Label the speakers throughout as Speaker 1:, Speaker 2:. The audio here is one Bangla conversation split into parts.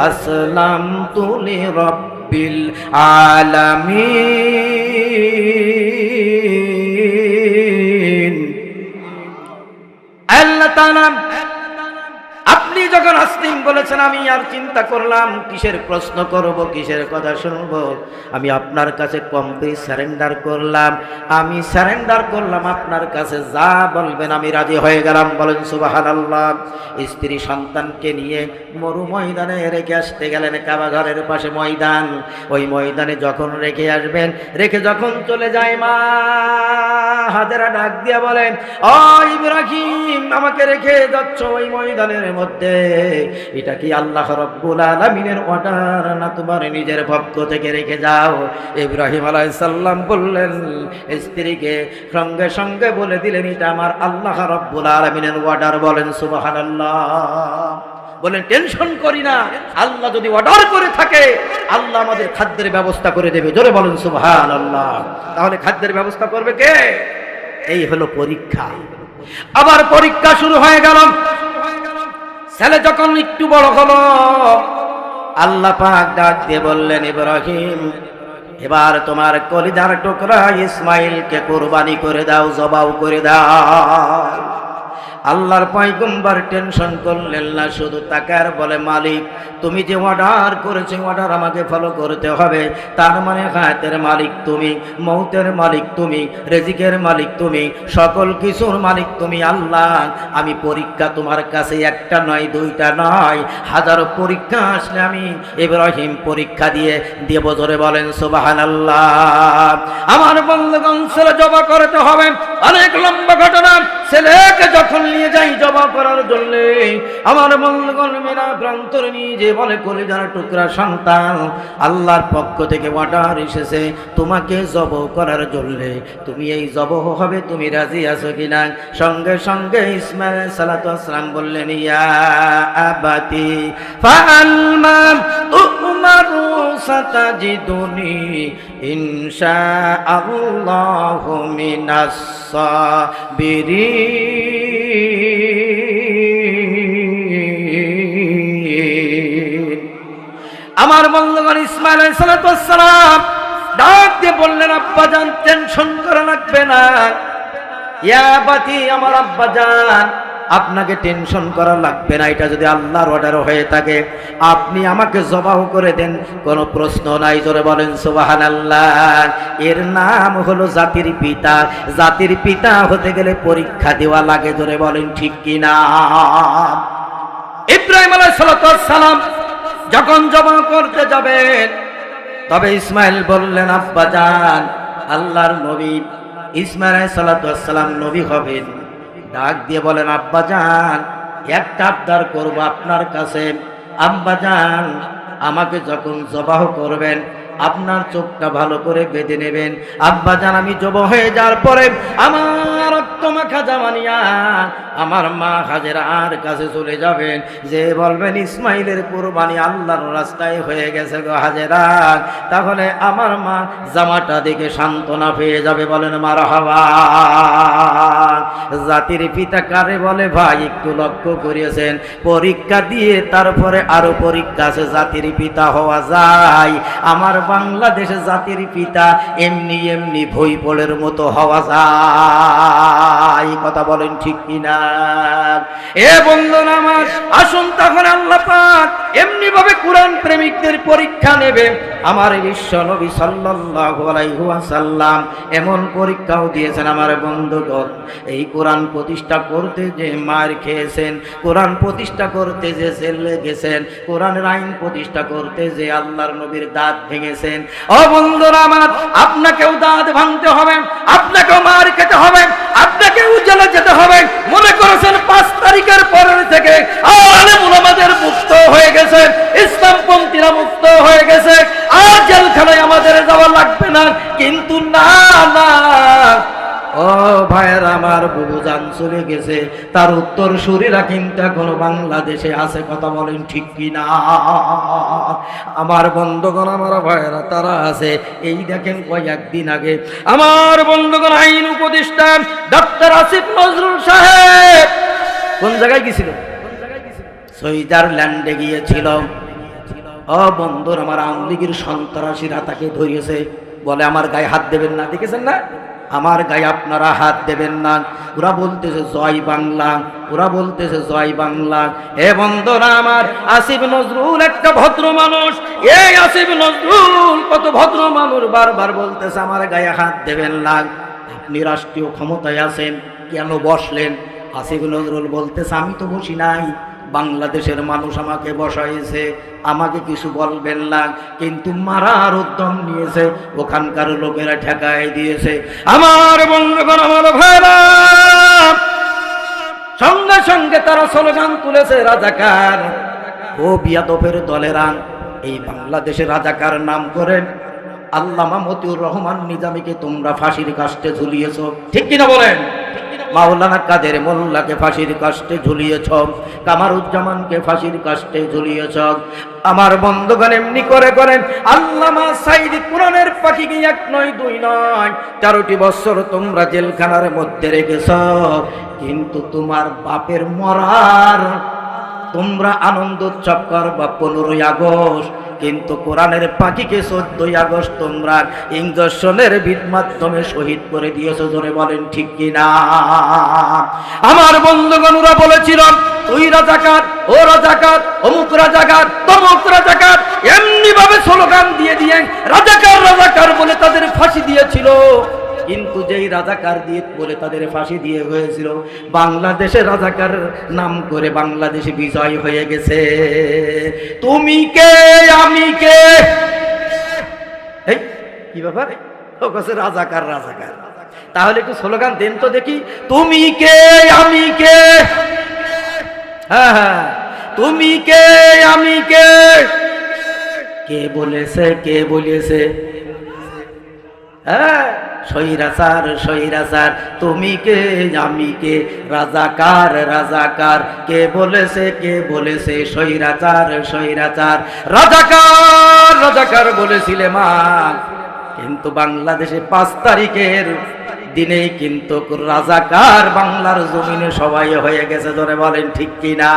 Speaker 1: আসলামতু লিরাব্বিল আলামিন। আল্লাহ তাআলা আপনি যখন আসলিম বলেছেন, আমি আর চিন্তা করলাম কিসের প্রশ্ন করব, কিসের কথা শুনবো। আমি আপনার কাছে কমপ্লিট সারেন্ডার করলাম। আমি সারেন্ডার করলাম আপনার কাছে, যা বলবেন আমি রাজি হয়ে গেলাম। বলেন সুবহানাল্লাহ। স্ত্রী সন্তানকে নিয়ে মরু ময়দানে রেখে আসতে গেলেন। কাবা ঘরের পাশে ময়দান, ওই ময়দানে যখন রেখে আসবেন, রেখে যখন চলে যায়, মা হাজেরা ডাক দিয়া বলেন, ও ইব্রাহিম, আমাকে রেখে যাচ্ছ ওই ময়দানের মধ্যে, এটা কি আল্লাহ রাব্বুল আলামিনের অর্ডার না তোমার নিজের পক্ষ থেকে রেখে যাও? ইব্রাহিম আলাইহিস সালাম বললেন, স্ত্রীকে সঙ্গে সঙ্গে বলে দিলেন, এটা আমার আল্লাহ রাব্বুল আলামিনের অর্ডার। বলেন সুবহানাল্লাহ। বলেন টেনশন করি না, আল্লাহ যদি অর্ডার করে থাকে আল্লাহ আমাদের খাদ্যের ব্যবস্থা করে দেবে। জোরে বলেন সুবহানাল্লাহ। তাহলে খাদ্যের ব্যবস্থা করবে কে? এই হলো পরীক্ষা। আবার পরীক্ষা শুরু হয়ে গেল। ছেলে যখন একটু বড় হলো, আল্লাহ পাক ডাক দিয়ে বললেন, ইব্রাহিম, এবার তোমার কলিজার টুকরা ইসমাইলকে কুরবানি করে দাও, জবাও করে দাও। আল্লাহর পয়গম্বর টেনশন করলেন না, শুধু তাকার বলে, মালিক তুমি যে অর্ডার করেছো অর্ডার আমাকে ফলো করতে হবে। তার মানে হায়াতের মালিক তুমি, মৌতের মালিক তুমি, রিজিকের মালিক তুমি, সকল কিছুর মালিক তুমি। আল্লাহ, আমি পরীক্ষা তোমার কাছে একটা নয়, দুইটা নয়, হাজারো পরীক্ষা আসলে আমি ইব্রাহিম পরীক্ষা দিয়ে দেব। জোরে বলেন সুবহানাল্লাহ। আমার বন্ধুগণ, ছেলে জবাই করতে হবে। অনেক লম্বা ঘটনা। ছেলেকে যখন নিয়ে যাই জবাই করার জন্য, আমার বন্ধুগণ মিনা প্রান্তরে নিয়ে যে বলে, কলিজার টুকরা সন্তান, আল্লাহর পক্ষ থেকে অর্ডার এসেছে তোমাকে জবাই করার জন্য, তুমি এই জবাই হবে, তুমি রাজি আছো কিনা? সঙ্গে সঙ্গে ইসমাঈল আলাইহিস সালাতু ওয়াস সালাম বললেন, ইয়া আবাতি ফাআল মা তুমারু সাতাজিদুনি ইনশাআল্লাহু মিনাস সাবিরিন। আমার বন্ধুগণ, ইসমাঈল আলাইহিস সালাতু ওয়াস সালাম ডাক দিয়ে বললেন, আব্বাজান টেনশন করা লাগবে না। ইয়া আবাতি, আমার আব্বাজান, আপনাকে টেনশন করা লাগবে না। এটা যদি আল্লাহর অর্ডার হয়ে থাকে আপনি আমাকে জবাহ করে দেন, কোনো প্রশ্ন নাই। জোরে বলেন সুবহানাল্লাহ। এর নাম হলো জাতির পিতা। জাতির পিতা হতে গেলে পরীক্ষা দেওয়া লাগে। জোরে বলেন ঠিক কিনা? ইব্রাহিম আলাইহিস সালাম যখন জবাহ করতে যাবেন, তবে ইসমাঈল বললেন, আব্বাজান, আল্লাহর নবী ইসমাঈল আলাইহিস সালাম নবী হবেন। ডাক দিয়ে বলেন, আব্বাজান, একটা আবদার করব আপনার কাছে। আব্বাজান, আমাকে যখন জবাহ করবেন আপনার চোখটা ভালো করে বেঁধে নেবেন। আব্বাজান, আমি জবাহ হয়ে যাওয়ার পরে আমার রক্ত মাখা জামা নিয়া আমার মা হাজেরার কাছে চলে যাবেন, যে বলবেন ইসমাইলের কুরবানি আল্লাহর রাস্তায় হয়ে গেছে গো হাজেরা। তাহলে আমার মা জামাটা দেখে সান্ত্বনা পেয়ে যাবে। বলেন মারহাবা। জাতির পিতা কারে বলে ভাই একটু লক্ষ্য করিয়েছেন? পরীক্ষা দিয়ে তারপরে আরো পরীক্ষা আছে, জাতির পিতা হওয়া যায়। আমার বাংলাদেশে জাতির পিতা এমনি এমনি ভইপলের মতো হওয়া যায়। কথা বলেন ঠিক কিনা? এ বন্ধুরা আমার, আসুন তখন আল্লাহ পাক এমনি ভাবে কোরআন প্রেমিকদের পরীক্ষা নেবে। আমার বিশ্ব নবী সাল্লাল্লাহু আলাইহি ওয়াসাল্লাম এমন পরীক্ষাও দিয়েছেন। আমার বন্ধুগণ, এই কোরআন প্রতিষ্ঠা করতে যে মার খেয়েছেন, কোরআন প্রতিষ্ঠা করতে যে জেলে গেছেন, কোরআনের আইন প্রতিষ্ঠা করতে যে আল্লাহর নবীর দাঁত ভেঙেছেন। ও বন্ধুরা আমার, আপনাকেও দাঁত ভাঙতে হবে, আপনাকেও মার খেতে হবে, আপনাকেও জেলে যেতে হবে। মনে করেছেন 5 তারিখের পরের থেকে আলেম উলামাদের মুক্ত হয়ে গেছে, ইসলামপন্থীরা মুক্ত হয়ে গেছে, আর জেলখানায় আমাদের যাওয়া লাগবে না। কিন্তু না না, ও ভাইয়ের আমার, বুবুজান চলে গেছে, তার উত্তর শরীরা কিন্তু এখনো বাংলাদেশে আছে। কথা বলেন ঠিক কিনা? আমার বন্ধুগণ, আমার ভাইয়েরা তারা আছে। এই দেখেন কয়েকদিন আগে আমার বন্ধুগণ আইন উপদেষ্টা ডক্টর আসিফ নজরুল সাহেব কোন জায়গায় গিয়েছিল? সুইজারল্যান্ডে গিয়েছিল। বন্ধুর আমার আওয়ামী লীগের সন্ত্রাসীরা তাকে ধরিয়েছে, বলে আমার গায়ে হাত দেবেন না, দেখেছেন না, আমার গায়ে আপনারা হাত দেবেন না। ওরা বলতেছে জয় বাংলা, ওরা বলতেছে জয় বাংলা। এ বন্ধুরা আমার, আসিফ নজরুল একটা ভদ্র মানুষ, এই আসিফ নজরুল কত ভদ্র মানুষ, বারবার বলতেছে আমার গায়ে হাত দেবেন না। আপনি রাষ্ট্রীয় ক্ষমতায় আছেন, কেন বসলেন? আসিফ নজরুল বলতেছে আমি তো বসি নাই, বাংলাদেশের মানুষ আমাকে বসাইছে, আমাকে কিছু বলবেন না, কিন্তু মারার উদ্যম নিয়েছে, ওখানকার লোকেরা ঠেকায় দিয়েছে। আমার বন্ধুগণ, আমার ভাইরা, সঙ্গে সঙ্গে তারা স্লোগান তুলেছে রাজাকার। ও বিয়াদবের দলেরা, এই বাংলাদেশের রাজাকার নাম করে আল্লামা মতিউর রহমান নিজামীকে তোমরা ফাঁসির কাস্টে ঝুলিয়েছ, ঠিক কিনা বলেন? মাওলানা কাদের মোল্লাকে ফাঁসির কাস্টে ঝুলিয়েছ, কামারুজ্জামানকে ফাঁসির কাস্টে ঝুলিয়েছ। আমার বন্ধুগণ, এমনি করে করেন আল্লামা সাইদি কোরআনের পাখিকে 1 নয় 2 নয় 13টি বছর তোমরা জেলখানার মধ্যে রেখেছ, কিন্তু তোমার বাপের মরার তোমরা আনন্দ উৎসব করবা 15ই আগস্ট, কিন্তু কোরআনের পাখিকে 14ই আগস্ট তোমরা ইঞ্জেকশনের মাধ্যমে শহীদ করে দিয়েছো। জোরে বলেন ঠিক কিনা? আমার বন্ধুগণ, ওরা বলেছিল তুই রাজাকার, ও রাজাকার, অমুক রাজাকার, তমুক রাজাকার, এমনি ভাবে স্লোগান দিয়ে দিয়ে রাজাকার রাজাকার বলে তাদের ফাঁসি দিয়েছিল। কিন্তু যেই রাজাকার দিয়ে বলে তাদের ফাঁসি দিয়ে হয়েছিল, বাংলাদেশে রাজাকার নাম করে বাংলাদেশে বিজয় হয়ে গেছে। তুমি কে আমি কে, এই কি ব্যাপার? ও কাছে রাজাকার রাজাকার, তাহলে একটু স্লোগান দেন তো দেখি, তুমি কে আমি কে, হ্যাঁ হ্যাঁ, তুমি কে আমি কে, কে বলেছে কে বলেছে, হ্যাঁ, সৈরাচার সৈরাচার, তুমি কে আমি কে, রাজাকার রাজাকার, কে বলেছে সৈরাচার সৈরাচার, রাজাকার রাজাকার বলেছিলে মা। কিন্তু বাংলাদেশে 5 তারিখের দিনেই কিন্তু রাজাকার বাংলার জমিনে সবাই হয়ে গেছে। ধরে বলেন ঠিক কিনা?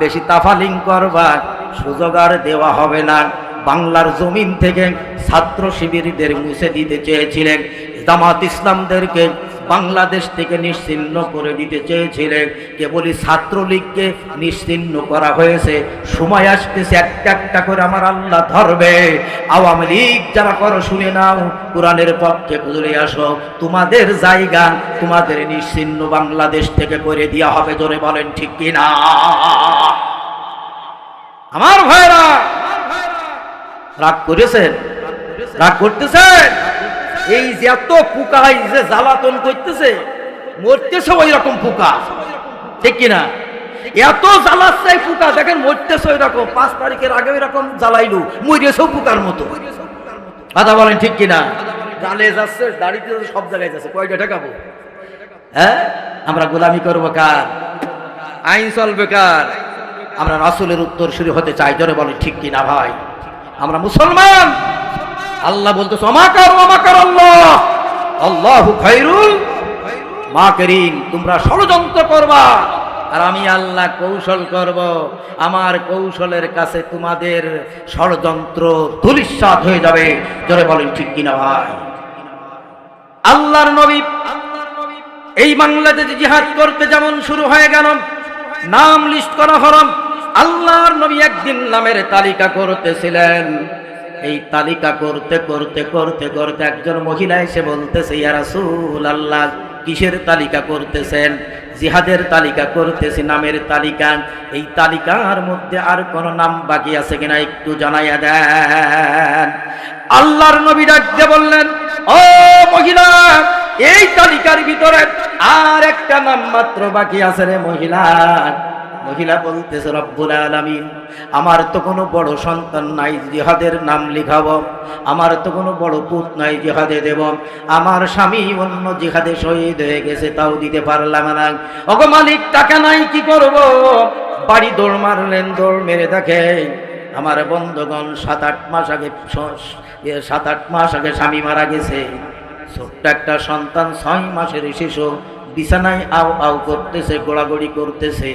Speaker 1: বেশি তাফালিং করবা সুযোগ আর দেওয়া হবে না। বাংলার জমিন থেকে ছাত্র শিবিরদের মুছে দিতে চেয়েছিলেন, জামাত ইসলামদেরকে বাংলাদেশ থেকে নিশ্চিহ্ন করে দিতে চেয়েছিলেন, কেবলই ছাত্রলীগকে নিশ্চিহ্ন করা হয়েছে। সময় আসতেছে একটা একটা করে আমার আল্লাহ ধরবে। আওয়ামী লীগ যারা করো শুনে নাও, কোরআনের পক্ষে চলে আসো, তোমাদের জায়গা তোমাদের নিশ্চিহ্ন বাংলাদেশ থেকে করে দেওয়া হবে। জোরে বলেন ঠিক কিনা? আমার ভাইরা, রাগ করেছেন? রাগ করতেছেন? এই যে এত পোকা যে জ্বালাতন করতেছে, মরতেছে ওই রকম পোকা, ঠিক কিনা? এত জ্বালাচ্ছে পোকা, দেখেন মরতেছে ওই রকম। 5 তারিখের আগে ওই রকম জ্বালাইলু, মরেছেও পোকার মতো। কথা বলেন ঠিক কিনা? জালে যাচ্ছে, দাড়িতে যাচ্ছে, সব জায়গায় যাচ্ছে, কয়টা ঠেকাবো? হ্যাঁ, আমরা গোলামি করবো কার? আইন চলবে কার? আমরা রাসূলের উত্তরসূরি হতে চাই। জোরে বলেন ঠিক কিনা ভাই? আমরা মুসলমান। আল্লাহ বলতেছে অমাকার অমাকার আল্লাহ, আল্লাহু খায়রুল মাকিরিন। তোমরা ষড়যন্ত্র করবা আর আমি আল্লাহ কৌশল করব। আমার কৌশলের কাছে তোমাদের ষড়যন্ত্র ধূলিসাৎ হয়ে যাবে। জোরে বলেন ঠিক কিনা ভাই? আল্লাহর নবী এই বাংলাদেশে জিহাদ করতে যেমন শুরু হয়ে গেল, নাম লিস্ট করা হলো। আল্লাহর নবী একদিন নামের তালিকা করতেছিলেন। এই তালিকা করতে করতে করতে করতে একজন মহিলা এসে বলতেছে, ইয়া রাসূলুল্লাহ, কিসের তালিকা করতেছেন? জিহাদের তালিকা করতেছি, নামের তালিকা। এই তালিকার মধ্যে আর কোন নাম বাকি আছে কিনা একটু জানাইয়া দেন। আল্লাহর নবী ডাকতে বললেন, ও মহিলা, এই তালিকার ভিতরে আর একটা নাম মাত্র বাকি আছে রে মহিলা। মহিলা বলতেছে, রব্বুল আলামিন, আমার তো কোনো বড় সন্তান নাই জিহাদের নাম লিখাবো, আমার তো কোনো বড় পুত নাই জিহাদে দেব, আমার স্বামী অন্য জিহাদে শহীদ হয়ে গেছে, তাও দিতে পারলাম না। ওগো মালিক, টাকা নাই, কি করব? বাড়ি দৌড় মারলেন, দৌড় মেরে দেখে আমার বন্ধুগণ 7-8 মাস আগে স্বামী মারা গেছে। ছোট্ট একটা সন্তান, 6 মাসের শিশু, বিছানায় আও আও করতেছে, গোড়াগড়ি করতেছে,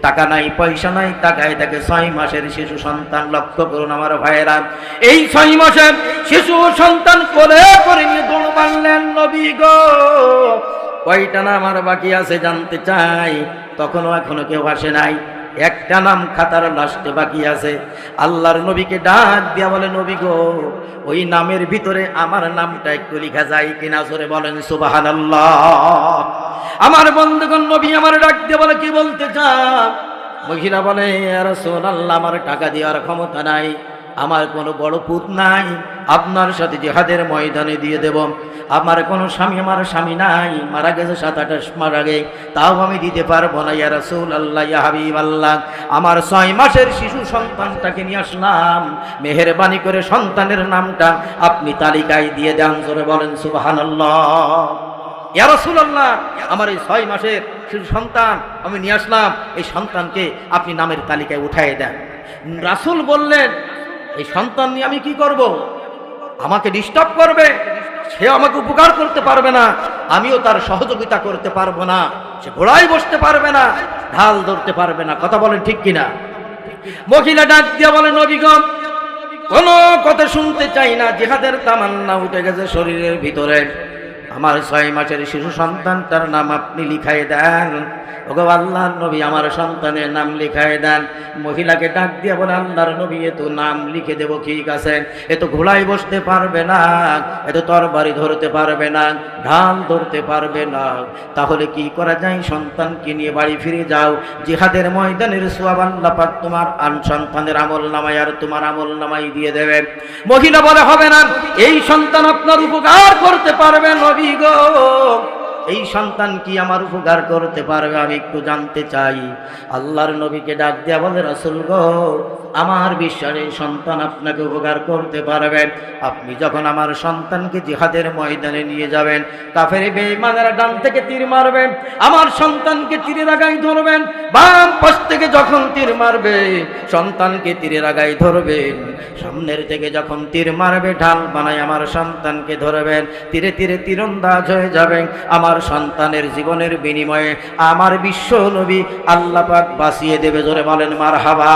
Speaker 1: টাকা নাই পয়সা নাই, টাকায় তাকে 6 মাসের শিশু সন্তান। লক্ষ্য করুন আমার ভাইয়েরা, এই 6 মাসের শিশু সন্তান কোলে করে নিয়ে দৌড় মারলেন নবী গো। কয়টা নাম আর বাকি আছে জানতে চাই, তখনও এখনো কেউ আসে নাই। একটা নাম খাতার লাস্টে বাকি আছে। আল্লাহর নবীকে ডাক দিয়া বলে, নবী গো, ওই নামের ভিতরে আমার নামটা একটু লেখা যায় কিনা? জোরে বলেন সুবহানাল্লাহ। আমার বন্ধুগণ, নবী আমার ডাক দিয়ে বলে, কি বলতে চান? মহিলা বলে, ইয়া রাসূলুল্লাহ, আমার টাকা দেওয়ার ক্ষমতা নাই, আমার কোনো বড় পুত নাই, আপনার সাথে জিহাদের ময়দানে দিয়ে দেব। আমার কোনো স্বামী, আমার স্বামী নাই, মারা গেছে 7-8 মাস আগে, তাও আমি দিতে পারবো না। ইয়া রাসূলুল্লাহ, ইয়া হাবিবাল্লাহ, আমার 6 মাসের শিশু সন্তানটাকে নিয়ে আসলাম, মেহেরবানি করে সন্তানের নামটা আপনি তালিকায় দিয়ে দেন। জোরে বলেন সুবহানাল্লাহ। ইয়া রাসূলুল্লাহ, আমার এই 6 মাসের শিশু সন্তান আমি নিয়ে আসলাম, এই সন্তানকে আপনি নামের তালিকায় উঠায় দেন। রাসূল বললেন, এই সন্তান নিয়ে আমি কি করব? আমাকে ডিস্টার্ব করবে, সে আমাকে উপকার করতে পারবে না, আমিও তার সহযোগিতা করতে পারবো না, সে ঘোড়ায় বসতে পারবে না, ঢাল ধরতে পারবে না। কথা বলেন ঠিক কিনা? মহিলা ডাক দিয়ে বলে, নবী গো, কোনো কথা শুনতে চাই না, জিহাদের তামান্না উঠে গেছে শরীরের ভিতরে, আমার 6 মাসের শিশু সন্তানটার নাম আপনি লিখাই দেন। ওগো আল্লাহর নবী, আমার সন্তানের নাম লিখাই দেন। মহিলাকে ডাক দিয়ে বলে, আল্লাহর নবী, এ তো নাম লিখে দেব, ঠিক আছে, এ তো ঘোড়ায় বসতে পারবে না, এ তো তরবারি ধরতে পারবে না, ঢাল ধরতে পারবে না, তাহলে কি করা যায়? সন্তানকে নিয়ে বাড়ি ফিরে যাও, জিহাদের ময়দানের সওয়াব আল্লাহ পাক তোমার সন্তানের আমল নামায় আর তোমার আমল নামায় দিয়ে দেবে। মহিলা বলে, হবে না, এই সন্তান আপনার উপকার করতে পারবে নবী গো, এই সন্তান কি আমার উপকার করতে পারবে? আমি একটু জানতে চাই। আল্লাহর নবীকে ডাক দিয়া বলে, রাসূল গো, আমার বিশ্বাস এই সন্তান আপনাকে উপকার করতে পারবে। আপনি যখন আমার সন্তানকে জিহাদের ময়দানে নিয়ে যাবেন, কাফের বেঈমানেরা ডান থেকে তীর মারবে, আমার সন্তানকে তীরের আগায় ধরবেন, বাম পাশ থেকে যখন তীর মারবে সন্তানকে তীরের আগায় ধরবেন, সামনের থেকে যখন তীর মারবে ঢাল বানায় আমার সন্তানকে ধরবেন, তীরে তীরে তীরন্দাজ হয়ে যাবেন। আমার সন্তানের জীবনের বিনিময়ে আমার বিশ্ব নবী আল্লাহ পাক বাঁচিয়ে দেবে। জোরে বলেন মারহাবা।